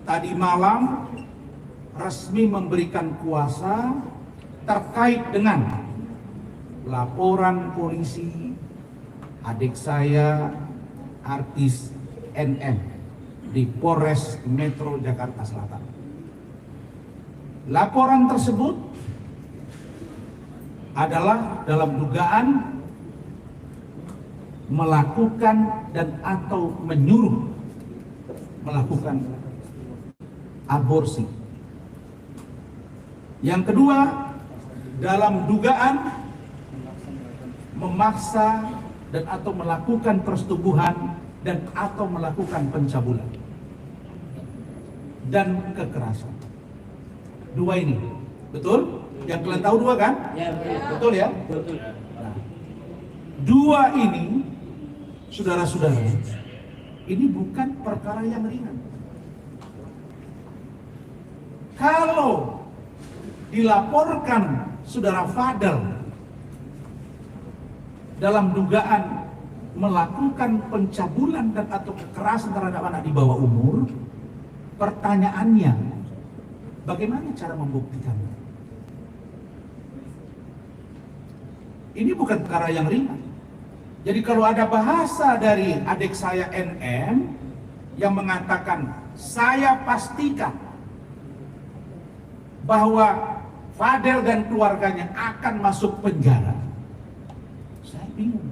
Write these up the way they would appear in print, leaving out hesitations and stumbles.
tadi malam resmi memberikan kuasa terkait dengan laporan polisi adik saya artis NM di Polres Metro Jakarta Selatan. Laporan tersebut adalah dalam dugaan melakukan dan atau menyuruh melakukan aborsi. Yang kedua, dalam dugaan memaksa dan atau melakukan persetubuhan dan atau melakukan pencabulan dan kekerasan. Dua ini, betul? Yang kalian tahu dua kan? Ya, betul ya? betul. Nah, dua ini, saudara-saudara, ini bukan perkara yang ringan. Kalau dilaporkan saudara Fadel dalam dugaan melakukan pencabulan dan atau kekerasan terhadap anak di bawah umur, pertanyaannya, bagaimana cara membuktikannya? Ini bukan perkara yang ringan. Jadi kalau ada bahasa dari adik saya NM yang mengatakan, saya pastikan bahwa Fadel dan keluarganya akan masuk penjara, saya bingung.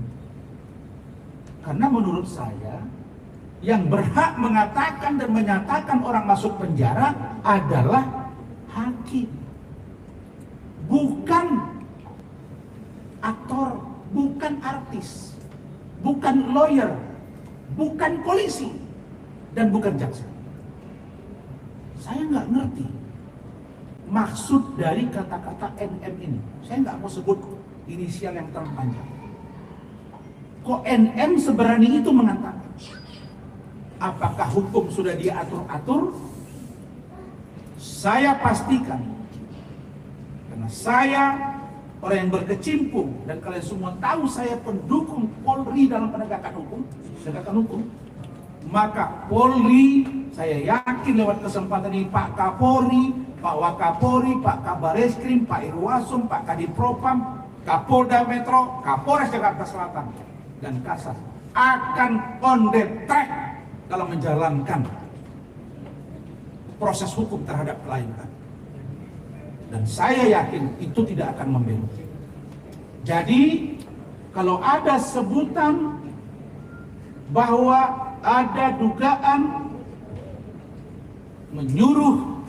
Karena menurut saya, yang berhak mengatakan dan menyatakan orang masuk penjara adalah hakim, bukan aktor, bukan artis, bukan lawyer, bukan polisi, dan bukan jaksa. Saya nggak ngerti maksud dari kata-kata NM ini. Saya nggak mau sebut inisial yang terlalu panjang. Kok NM seberani itu mengatakan? Apakah hukum sudah diatur-atur? Saya pastikan, karena saya orang yang berkecimpung dan kalian semua tahu saya pendukung Polri dalam penegakan hukum, maka Polri, saya yakin lewat kesempatan ini Pak Kapolri, Pak Wakapolri, Pak Kabareskrim, Pak Irwasum, Pak Kadipropam, Kapolda Metro, Kapolres Jakarta Selatan, dan Kasat akan on the track dalam menjalankan proses hukum terhadap klien. Dan saya yakin itu tidak akan membelok. Jadi kalau ada sebutan bahwa ada dugaan menyuruh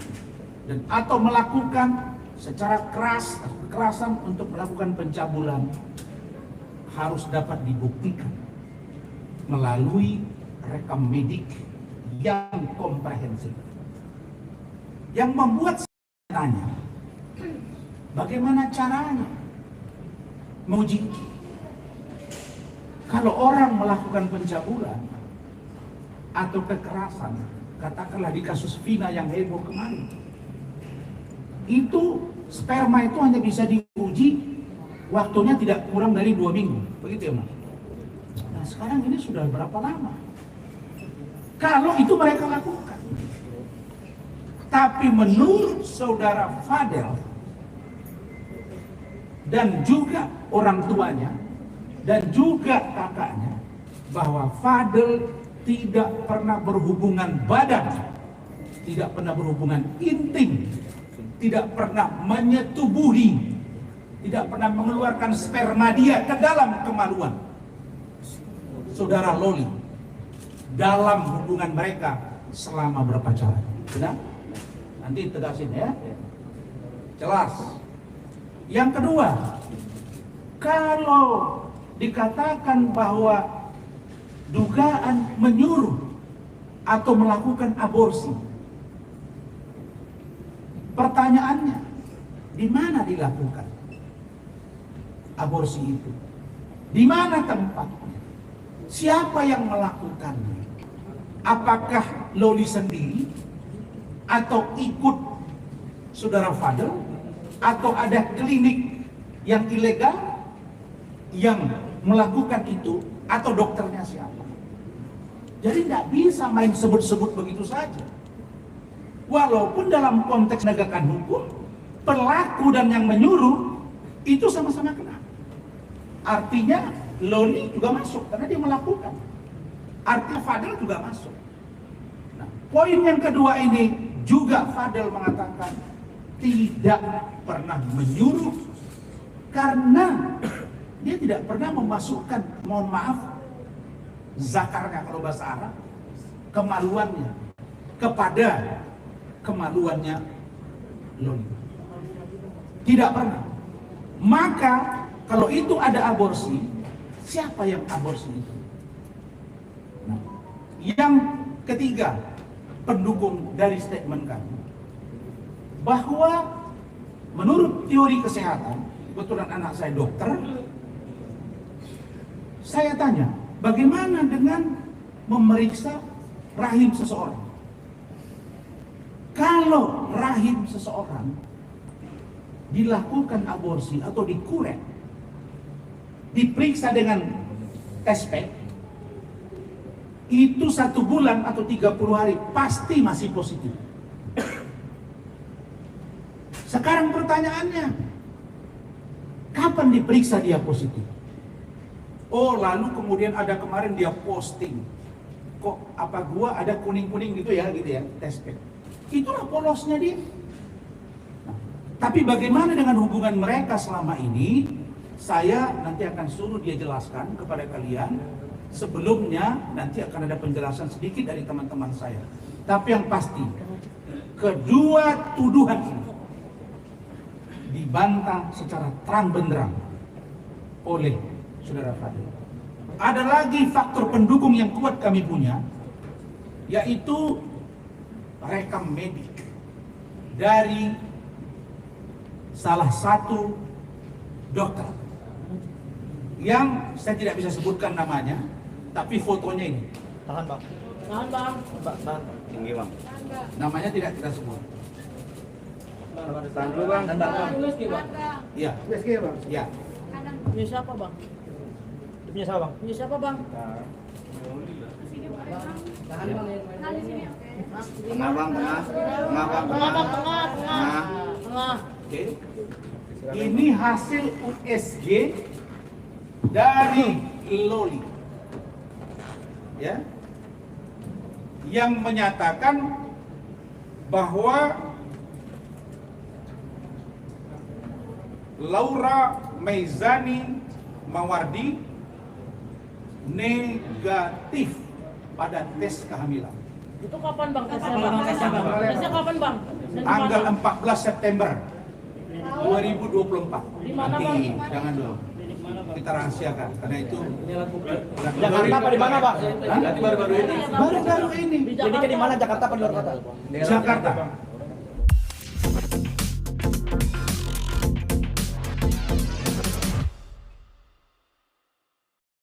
dan atau melakukan secara keras kekerasan untuk melakukan pencabulan, harus dapat dibuktikan melalui rekam medik yang komprehensif. Yang membuat saya tanya, bagaimana caranya menguji? Kalau orang melakukan pencabulan atau kekerasan, katakanlah di kasus Vina yang heboh kemarin, itu sperma itu hanya bisa diuji waktunya tidak kurang dari 2 minggu, begitu ya Mas? Nah sekarang ini sudah berapa lama? Kalau itu mereka lakukan, tapi menurut saudara Fadel dan juga orang tuanya dan juga kakaknya, bahwa Fadel tidak pernah berhubungan badan, tidak pernah berhubungan intim, tidak pernah menyetubuhi, tidak pernah mengeluarkan sperma dia ke dalam kemaluan saudara Loli dalam hubungan mereka selama berpacaran. Benar? Nanti tegasin ya. Jelas. Yang kedua, kalau dikatakan bahwa dugaan menyuruh atau melakukan aborsi, pertanyaannya, di mana dilakukan aborsi itu? Di mana tempatnya? Siapa yang melakukannya? Apakah Loli sendiri atau ikut saudara Fadel, atau ada klinik yang ilegal yang melakukan itu, atau dokternya siapa? Jadi nggak bisa main sebut-sebut begitu saja. Walaupun dalam konteks penegakan hukum, pelaku dan yang menyuruh itu sama-sama kena. Artinya Loli juga masuk karena dia melakukan. Artinya Fadel juga masuk. Nah, poin yang kedua ini juga Fadel mengatakan tidak pernah menyuruh karena dia tidak pernah memasukkan, mohon maaf, zakarnya kalau bahasa Arab, kemaluannya kepada kemaluannya Loli. Tidak pernah. Maka kalau itu ada aborsi, siapa yang aborsi itu? Nah, yang ketiga, pendukung dari statement kami, bahwa menurut teori kesehatan, kebetulan anak saya dokter, saya tanya, bagaimana dengan memeriksa rahim seseorang? Kalau rahim seseorang dilakukan aborsi atau dikuret, diperiksa dengan tes pack, itu 1 bulan atau 30 hari pasti masih positif. Sekarang pertanyaannya, kapan diperiksa dia positif? Oh, lalu kemudian ada kemarin dia posting, kok apa gua ada kuning-kuning gitu ya tes pack. Itulah polosnya dia. Nah, tapi bagaimana dengan hubungan mereka selama ini? Saya nanti akan suruh dia jelaskan kepada kalian. Sebelumnya nanti akan ada penjelasan sedikit dari teman-teman saya. Tapi yang pasti, kedua tuduhan ini dibantah secara terang benderang oleh saudara Fadel. Ada lagi faktor pendukung yang kuat kami punya, yaitu rekam medik dari salah satu dokter yang saya tidak bisa sebutkan namanya, tapi fotonya ini. Tahan bang. Tahan bang. Tahan. Tinggi bang. Namanya tidak kita sebut. Tahan dulu bang. Tahan bang. Iya. Bang. Iya. Punya siapa bang? Punya siapa bang? Punya siapa bang? Tahan bang. Tengah bang, tengah. Tengah bang. Tengah bang, tengah. Tengah. Oke. Ini hasil USG dari Loli, ya, yang menyatakan bahwa Laura Meizani Mawardi negatif pada tes kehamilan. Itu kapan bang tesnya bang? Tesnya kapan bang? Tanggal 14 September 2024. Di mana, Nanti Bang? jangan dulu. Kita rahasiakan karena itu Jakarta apa di mana bang? baru-baru ini. Jadi di mana, Jakarta apa di luar kota? Jakarta.